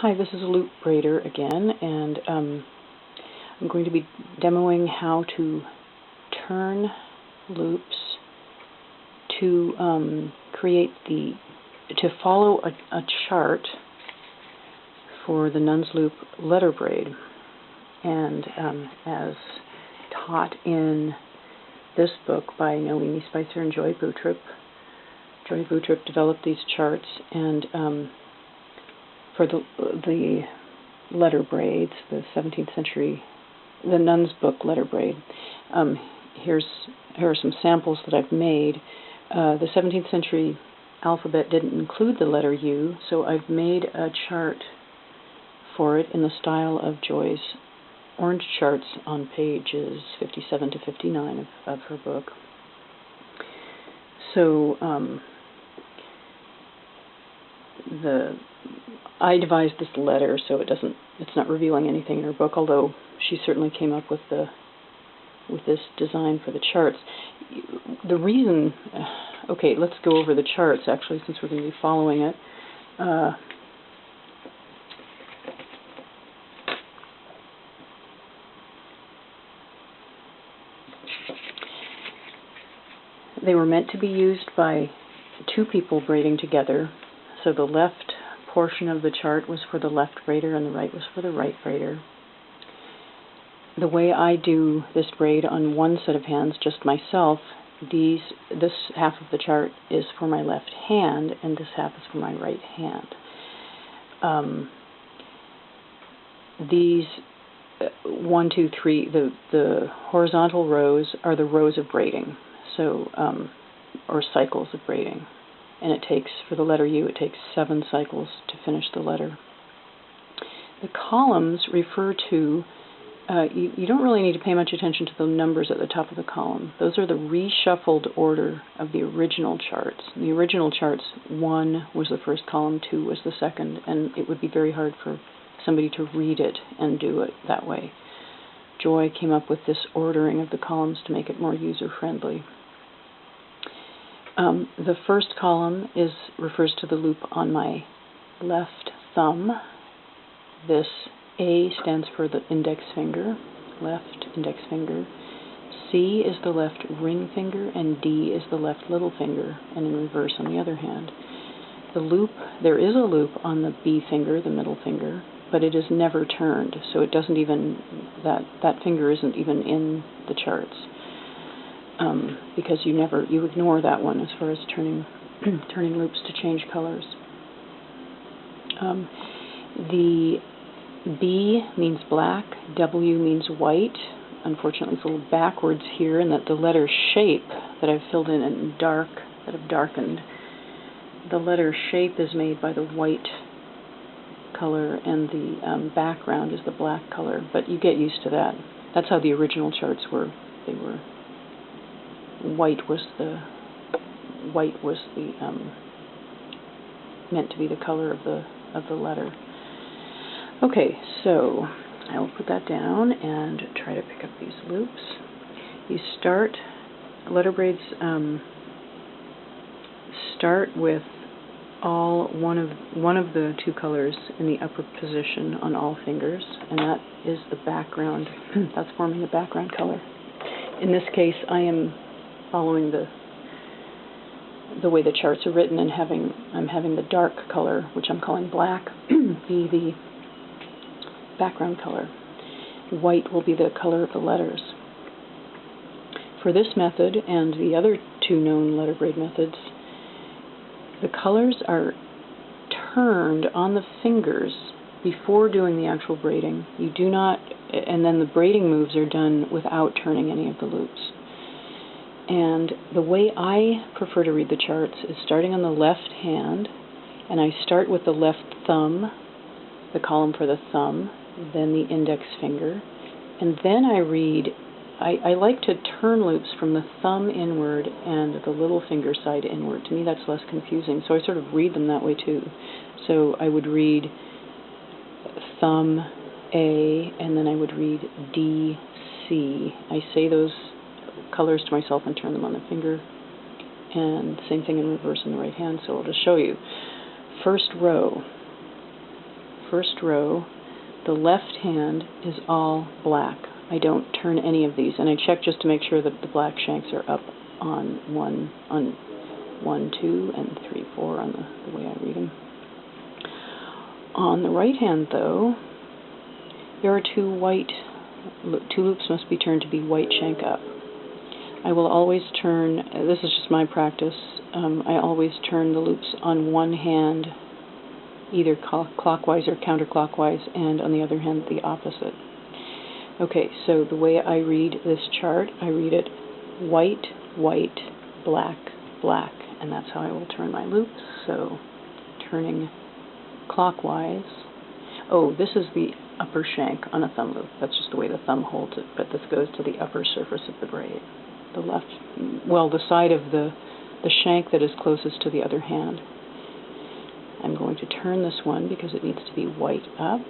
Hi, this is Loop Braider again, and I'm going to be demoing how to turn loops to follow a chart for the Nun's Loop Letter Braid. And as taught in this book by Noemi, Speiser, and Boutrup, Boutrup developed these charts, and for the Letter Braids, the 17th century, the Nun's Book Letter Braid. Here are some samples that I've made. The 17th century alphabet didn't include the letter U, so I've made a chart for it in the style of Joy's orange charts on pages 57 to 59 of her book. So I devised this letter, so it's not revealing anything in her book, although she certainly came up with this design for the charts. The reason, okay, let's go over the charts actually, since we're going to be following it. They were meant to be used by two people braiding together, so the left portion of the chart was for the left braider and the right was for the right braider. The way I do this braid on one set of hands, just myself, this half of the chart is for my left hand and this half is for my right hand. These 1, 2, 3, the horizontal rows are the rows of braiding, so or cycles of braiding. And it takes, for the letter U, it takes 7 cycles to finish the letter. The columns refer to, you don't really need to pay much attention to the numbers at the top of the column. Those are the reshuffled order of the original charts. In the original charts, 1 was the first column, 2 was the second, and it would be very hard for somebody to read it and do it that way. Joy came up with this ordering of the columns to make it more user-friendly. The first column refers to the loop on my left thumb. This A stands for the index finger, left index finger. C is the left ring finger, and D is the left little finger, and in reverse on the other hand. The loop, there is a loop on the B finger, the middle finger, but it is never turned, so it doesn't even, that finger isn't even in the charts. Because you ignore that one as far as turning loops to change colors. The B means black, W means white. Unfortunately, it's a little backwards here in that the letter shape that I've filled in dark, that I've darkened, the letter shape is made by the white color and the background is the black color, but you get used to that. That's how the original charts were. They were white was the meant to be the color of the letter. Okay, so I will put that down and try to pick up these loops. You start letter braids. Start with one of the two colors in the upper position on all fingers, and that is the background. That's forming the background color. In this case, I am following the way the charts are written, and I'm having the dark color, which I'm calling black, be the background color. White will be the color of the letters. For this method and the other two known letter braid methods, the colors are turned on the fingers before doing the actual braiding. You do not, and then the braiding moves are done without turning any of the loops. And the way I prefer to read the charts is starting on the left hand, and I start with the left thumb, the column for the thumb, then the index finger, and then I read, I like to turn loops from the thumb inward and the little finger side inward. To me that's less confusing, so I sort of read them that way too. So I would read thumb A, and then I would read D, C. I say those colors to myself and turn them on the finger, and same thing in reverse on the right hand. So I'll just show you. First row, first row, the left hand is all black. I don't turn any of these, and I check just to make sure that the black shanks are up on 1, 2, and 3, 4 on the way I read them. On the right hand, though, there are two loops must be turned to be white shank up. I will always turn, this is just my practice, I always turn the loops on one hand, either clockwise or counterclockwise, and on the other hand, the opposite. Okay, so the way I read this chart, I read it white, white, black, black, and that's how I will turn my loops. So, turning clockwise. Oh, this is the upper shank on a thumb loop. That's just the way the thumb holds it, but this goes to the upper surface of the braid. The left, well, the side of the shank that is closest to the other hand. I'm going to turn this one because it needs to be white up.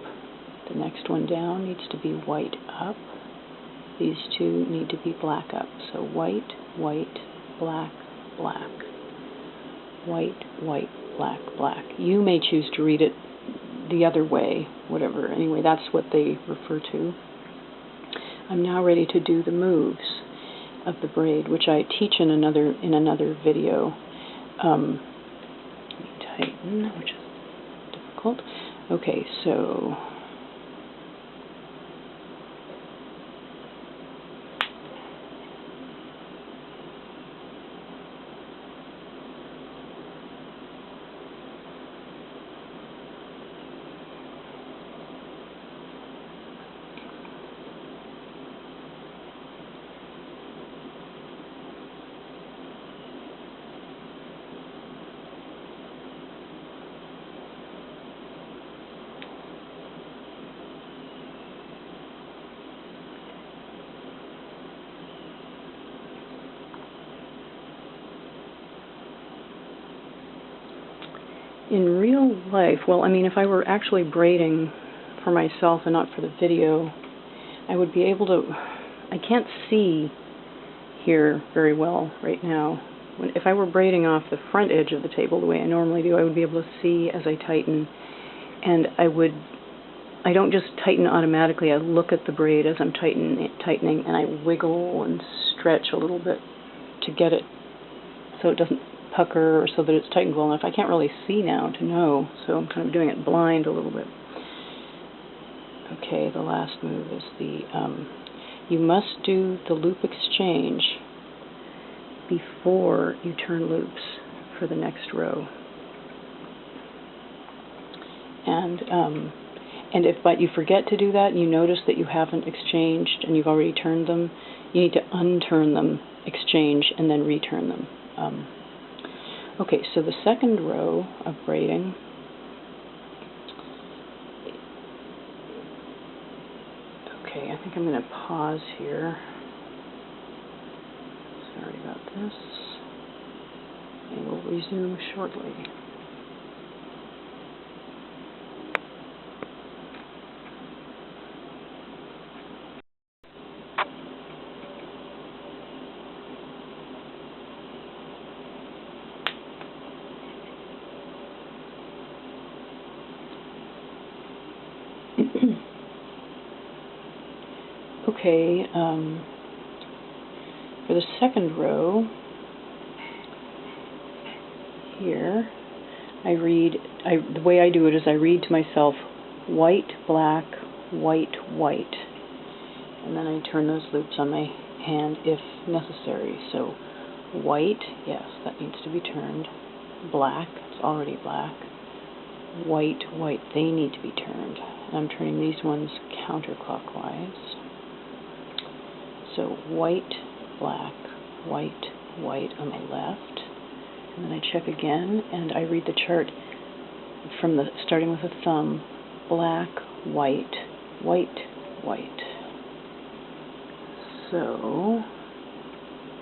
The next one down needs to be white up. These two need to be black up. So white, white, black, black. White, white, black, black. You may choose to read it the other way, whatever. Anyway, that's what they refer to. I'm now ready to do the moves of the braid, which I teach in another video. Tighten, which is difficult. Okay, so in real life, well, I mean, if I were actually braiding for myself and not for the video, I would be able to, I can't see here very well right now. If I were braiding off the front edge of the table the way I normally do, I would be able to see as I tighten, and I don't just tighten automatically, I look at the braid as I'm tightening, and I wiggle and stretch a little bit to get it so it doesn't pucker or so that it's tightened well enough. I can't really see now to know, so I'm kind of doing it blind a little bit. Okay, the last move is the, you must do the loop exchange before you turn loops for the next row. And if but you forget to do that and you notice that you haven't exchanged and you've already turned them, you need to unturn them, exchange, and then return them. Okay, so the second row of braiding, okay, I think I'm going to pause here. Sorry about this. And we'll resume shortly. Okay, for the second row here, the way I do it is I read to myself white, black, white, white, and then I turn those loops on my hand if necessary. So white, yes, that needs to be turned. Black, it's already black. White, white, they need to be turned. And I'm turning these ones counterclockwise. So white, black, white, white on the left. And then I check again, and I read the chart from starting with the thumb. Black, white, white, white. So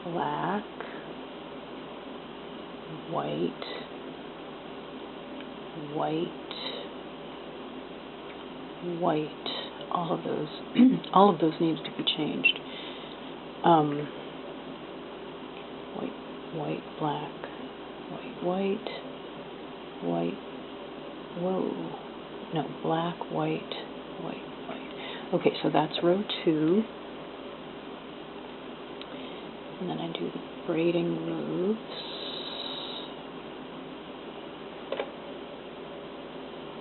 black, white, white, white. All of those needed to be changed. White, white, black, white, white, white. Whoa. no, black, white, white, white. Okay, so that's row 2. And then I do the braiding moves.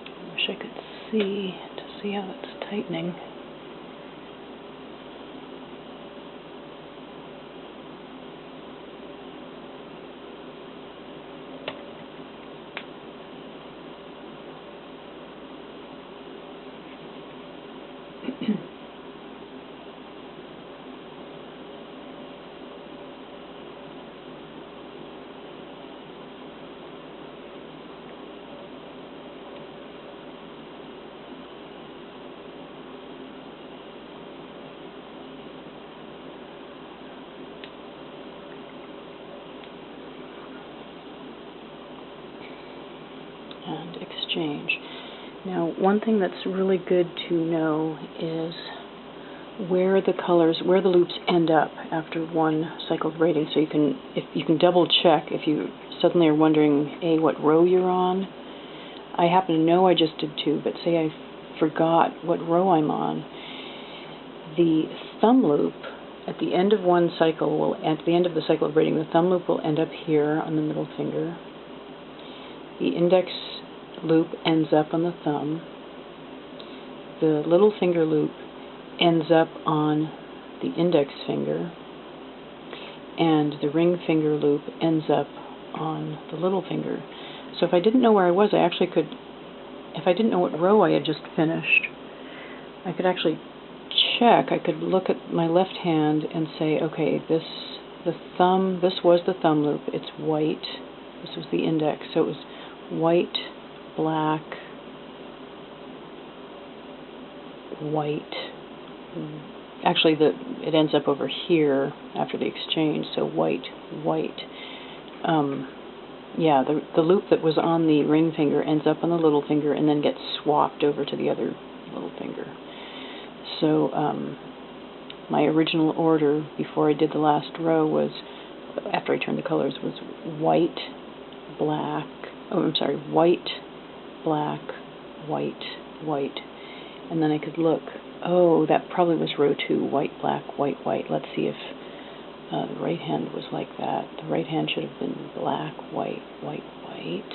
I wish I could see how it's tightening. And exchange. Now, one thing that's really good to know is where the loops end up after one cycle of braiding. So you can double check if you suddenly are wondering what row you're on. I happen to know I just did 2, but say I forgot what row I'm on. The thumb loop at the end of one cycle at the end of the cycle of braiding, the thumb loop will end up here on the middle finger. The index loop ends up on the thumb. The little finger loop ends up on the index finger. And the ring finger loop ends up on the little finger. So if I didn't know where I was, I actually could, if I didn't know what row I had just finished, I could actually check. I could look at my left hand and say, okay, this was the thumb loop. It's white. This was the index. So it was white, black, white. Actually, it ends up over here after the exchange. So white, white. Yeah, the loop that was on the ring finger ends up on the little finger and then gets swapped over to the other little finger. So my original order before I did the last row was, after I turned the colors, was white, black, white, black, white, white. And then I could look, oh, that probably was row 2, white, black, white, white. Let's see if the right hand was like that. The right hand should have been black, white, white, white,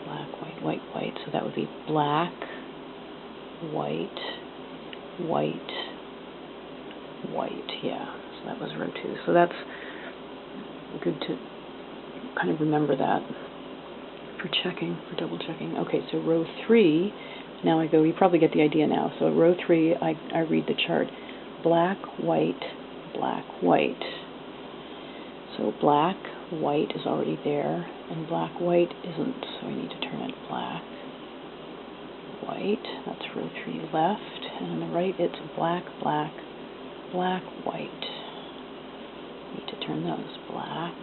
black, white, white, white. So that would be black, white, white, white. Yeah, so that was row 2. So that's good to kind of remember that for checking, for double checking. Okay, so row 3, now I go, you probably get the idea now. So row 3, I read the chart. Black, white, black, white. So black, white is already there, and black, white isn't, so I need to turn it black, white. That's row 3 left, and on the right it's black, black, black, white. Need to turn those black,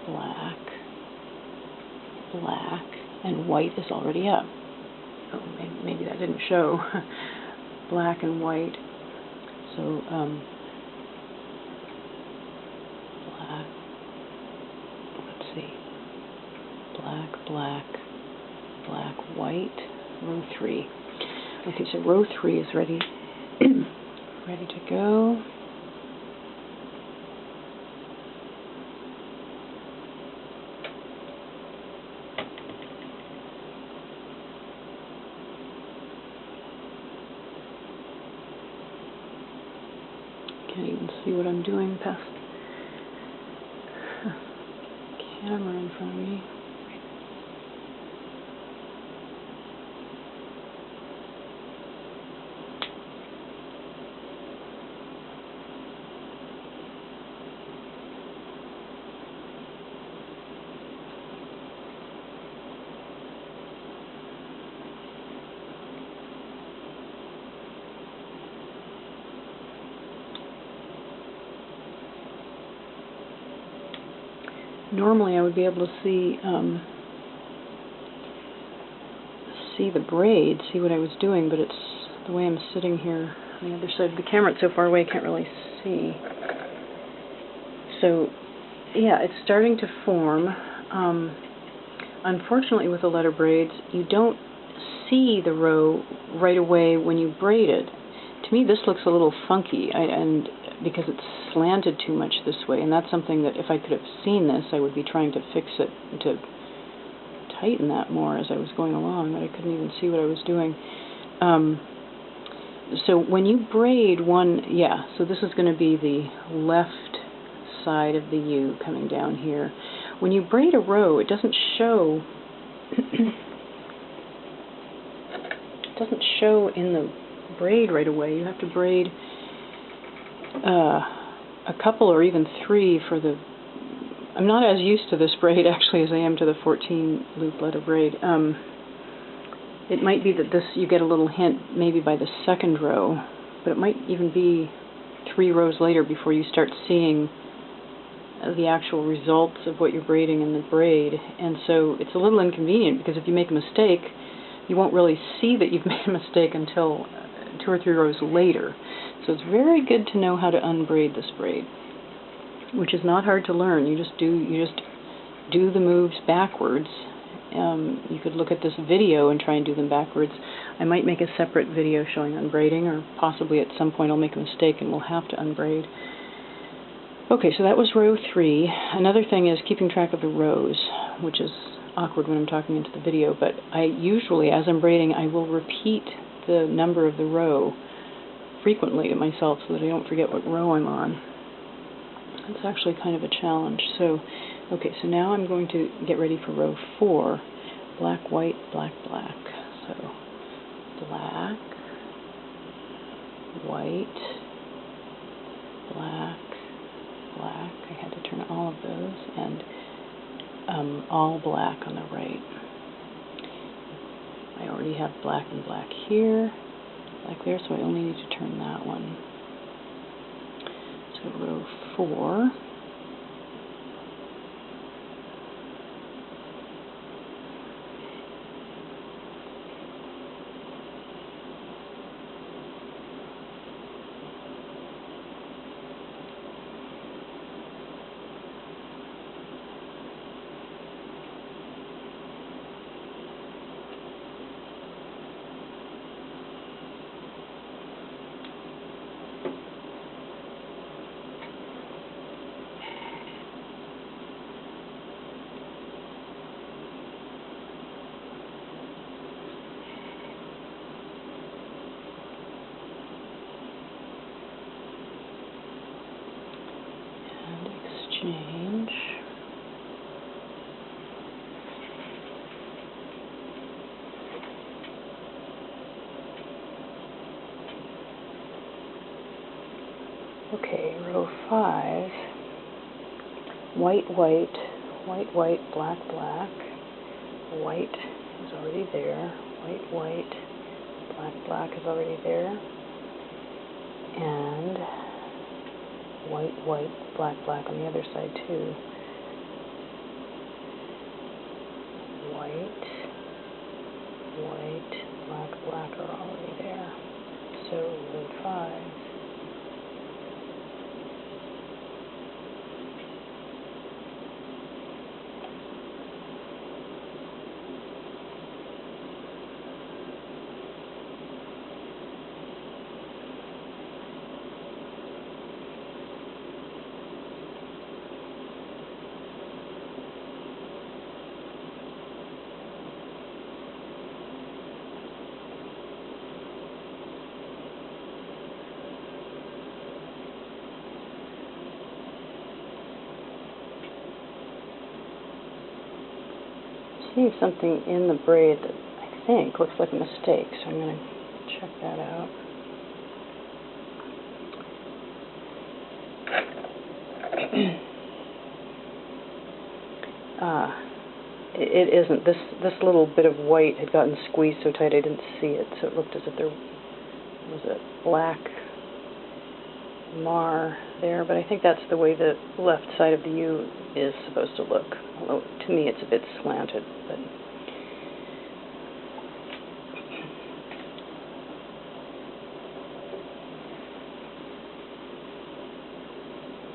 black, black, and white is already up. Oh, maybe that didn't show. Black and white. So black. Let's see. Black, black, black, white. Row 3. Okay, so row 3 is ready. Ready to go. Can't even see what I'm doing past the camera in front of me. Normally I would be able to see the braid, see what I was doing, but it's the way I'm sitting here on the other side of the camera. It's so far away I can't really see. So yeah, it's starting to form. unfortunately with the letter braids, you don't see the row right away when you braid it. To me, this looks a little funky, and because it's slanted too much this way, and that's something that if I could have seen this, I would be trying to fix it, to tighten that more as I was going along, but I couldn't even see what I was doing. So when you braid one, so this is going to be the left side of the U coming down here. When you braid a row, it doesn't show it doesn't show in the braid right away. You have to braid a couple or even three for the... I'm not as used to this braid actually as I am to the 14 loop letter braid. It might be that this, you get a little hint maybe by the second row, but it might even be 3 rows later before you start seeing the actual results of what you're braiding in the braid. And so it's a little inconvenient, because if you make a mistake, you won't really see that you've made a mistake until 2 or 3 rows later. So it's very good to know how to unbraid this braid, which is not hard to learn. You just do the moves backwards. You could look at this video and try and do them backwards. I might make a separate video showing unbraiding, or possibly at some point I'll make a mistake and we'll have to unbraid. Okay, so that was row 3. Another thing is keeping track of the rows, which is awkward when I'm talking into the video, but I usually, as I'm braiding, I will repeat the number of the row frequently to myself so that I don't forget what row I'm on. It's actually kind of a challenge. So, okay, so now I'm going to get ready for row 4. Black, white, black, black. So, black, white, black, black. I had to turn all of those, and all black on the right. I already have black and black here, black there, so I only need to turn that one. So row 4. Exchange. Okay, row 5. White, white, white, white, black, black. White is already there. White, white, black, black is already there. And white, white, black, black on the other side too. White, white, black, black are already there. So row 5. Seeing something in the braid that I think looks like a mistake, so I'm going to check that out. It isn't. This little bit of white had gotten squeezed so tight I didn't see it, so it looked as if there was a black mar there, but I think that's the way the left side of the U is supposed to look, although to me it's a bit slanted. But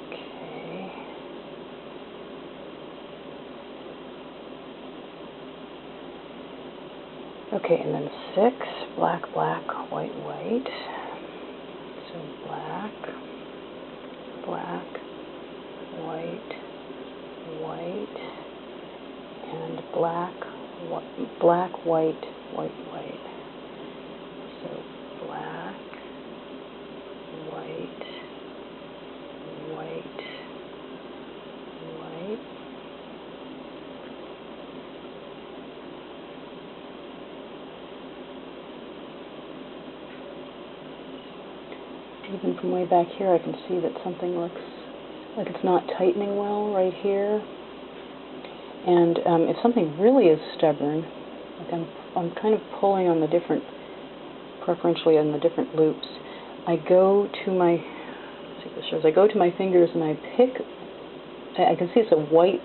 okay. Okay, and then 6, black, black, white, white. So black, black, white, white, and black, black, white, white, white. So black, white, white, white. Even from way back here, I can see that something looks like it's not tightening well right here. And if something really is stubborn, like I'm kind of pulling on the different, preferentially on the different loops. I go to my, let's see if this shows. I go to my fingers and I pick. I can see it's a white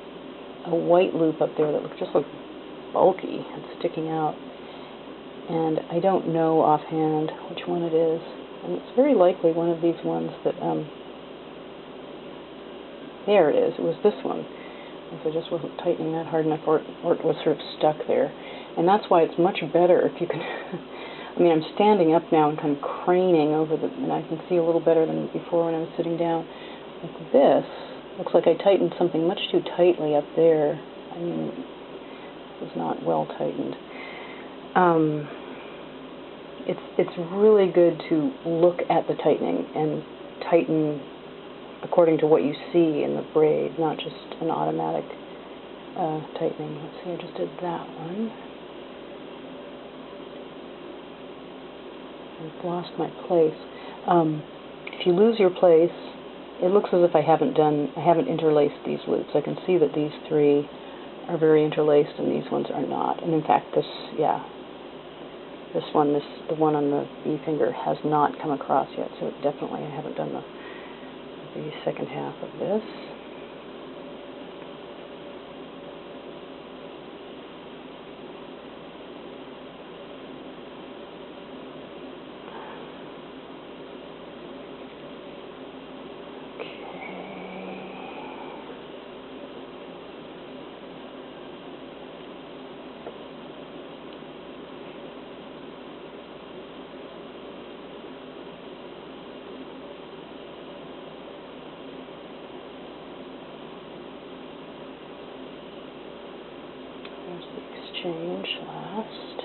loop up there that just looks bulky and sticking out. And I don't know offhand which one it is. And it's very likely one of these ones that, there it is. It was this one. If I just wasn't tightening that hard enough, or it was sort of stuck there. And that's why it's much better if you can, I mean, I'm standing up now and kind of craning over and I can see a little better than before when I was sitting down. Like this, looks like I tightened something much too tightly up there. I mean, it was not well tightened. It's really good to look at the tightening and tighten according to what you see in the braid, not just an automatic tightening. Let's see, I just did that one. I've lost my place. If you lose your place, it looks as if I haven't interlaced these loops. I can see that these 3 are very interlaced and these ones are not. And in fact, the one on the B finger has not come across yet, so definitely I haven't done the second half of this. There's the exchange last.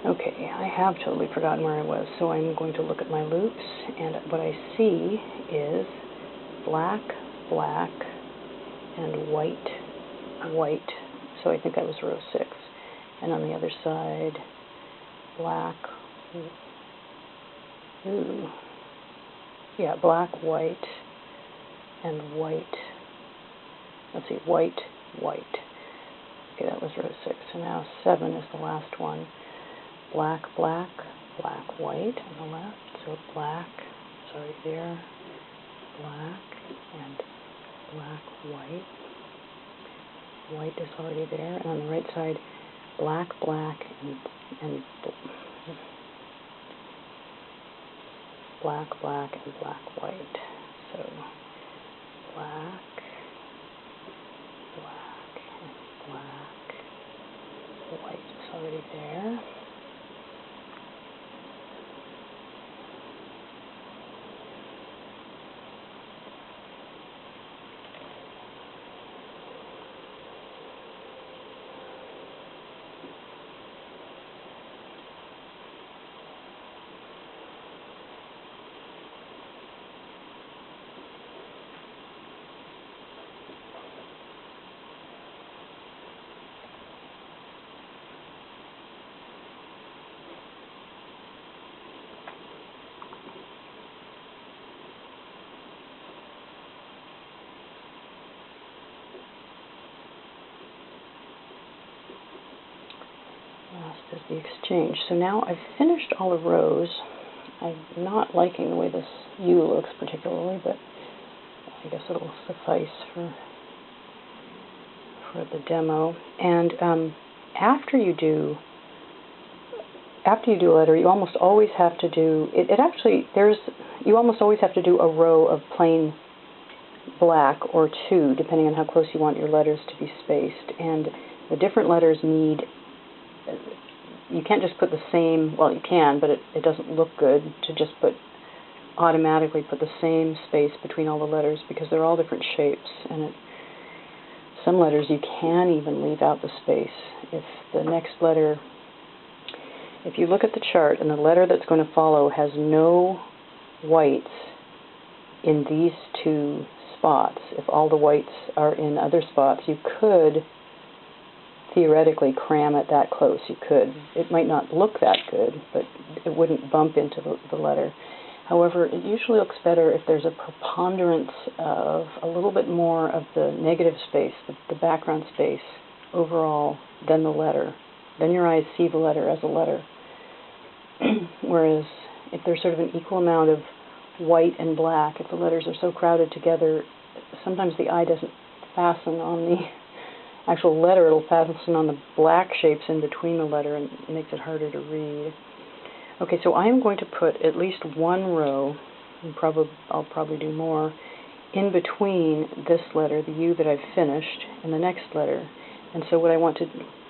Okay, I have totally forgotten where I was, so I'm going to look at my loops, and what I see is black, black, and white, white. So I think that was row 6. And on the other side, black, black, white, and white. Let's see, white, white. Okay, that was row 6. So now 7 is the last one. Black, black, black, white on the left. So black, sorry, there, black, and black, white. White is already there. And on the right side, black, black, and black, black, and black, white. So black, black, and black, white is already there. Last is the exchange. So now I've finished all the rows. I'm not liking the way this U looks particularly, but I guess it'll suffice for the demo. And after you do a letter, you almost always have to do you almost always have to do a row of plain black or 2, depending on how close you want your letters to be spaced. And The different letters need, you can't just put the same, well you can, but it doesn't look good to just automatically put the same space between all the letters because they're all different shapes, and some letters you can even leave out the space. If the next letter, if you look at the chart and the letter that's going to follow has no whites in these two spots, if all the whites are in other spots, you could theoretically cram it that close. You could. It might not look that good, but it wouldn't bump into the letter. However, it usually looks better if there's a preponderance of a little bit more of the negative space, the background space overall, than the letter. Then your eyes see the letter as a letter. Whereas if there's sort of an equal amount of white and black, if the letters are so crowded together, sometimes the eye doesn't fasten on the actual letter, it'll fasten on the black shapes in between the letter and it makes it harder to read. Okay, so I'm going to put at least one row, and I'll probably do more, in between this letter, the U that I've finished, and the next letter. And so what I want to,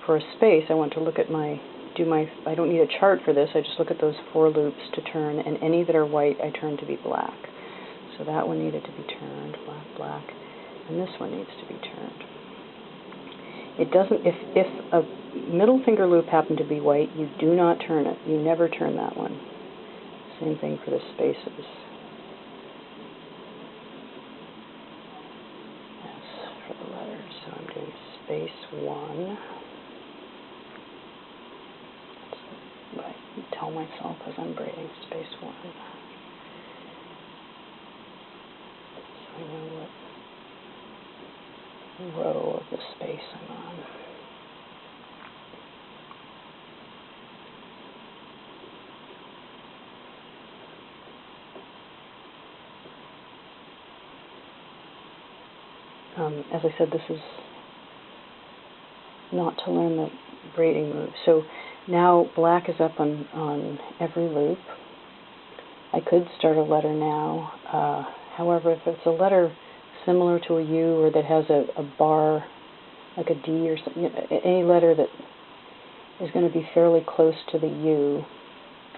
for a space, I want to look at I don't need a chart for this, I just look at those 4 loops to turn, and any that are white I turn to be black. So that one needed to be turned, black, black, and this one needs to be turned. It doesn't, if a middle finger loop happened to be white, you do not turn it. You never turn that one. Same thing for the spaces. Yes, for the letters. So I'm doing space 1. That's what I tell myself as I'm braiding, space 1. So I know what row of the space I'm on. As I said, this is not to learn the braiding move. So now black is up on every loop. I could start a letter now. However, if it's a letter similar to a U or that has a bar, like a D or something, any letter that is going to be fairly close to the U,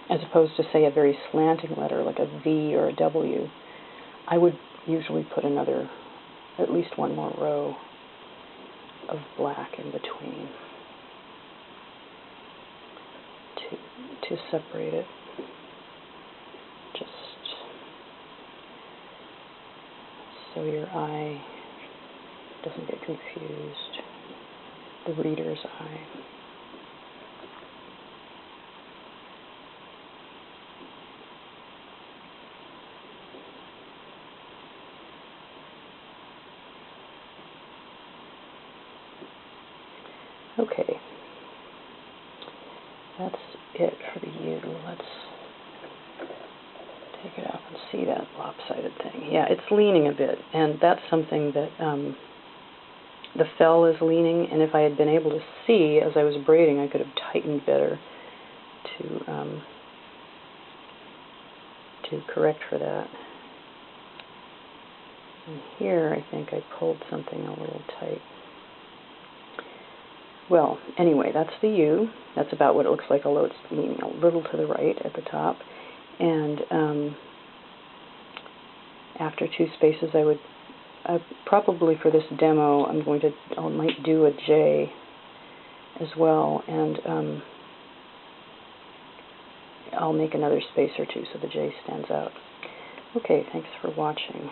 as opposed to, say, a very slanting letter like a V or a W, I would usually put at least one more row of black in between to separate it. Just so your eye doesn't get confused, the reader's eye. Okay, that's it for the U. Let's take it up and see that lopsided thing. Yeah, it's leaning a bit, and that's something that the fell is leaning, and if I had been able to see as I was braiding, I could have tightened better to correct for that. And here I think I pulled something a little tight. Well, anyway, that's the U. That's about what it looks like, although it's leaning a little to the right at the top. And after 2 spaces, I would probably for this demo, I might do a J as well, and I'll make another space or 2 so the J stands out. Okay, thanks for watching.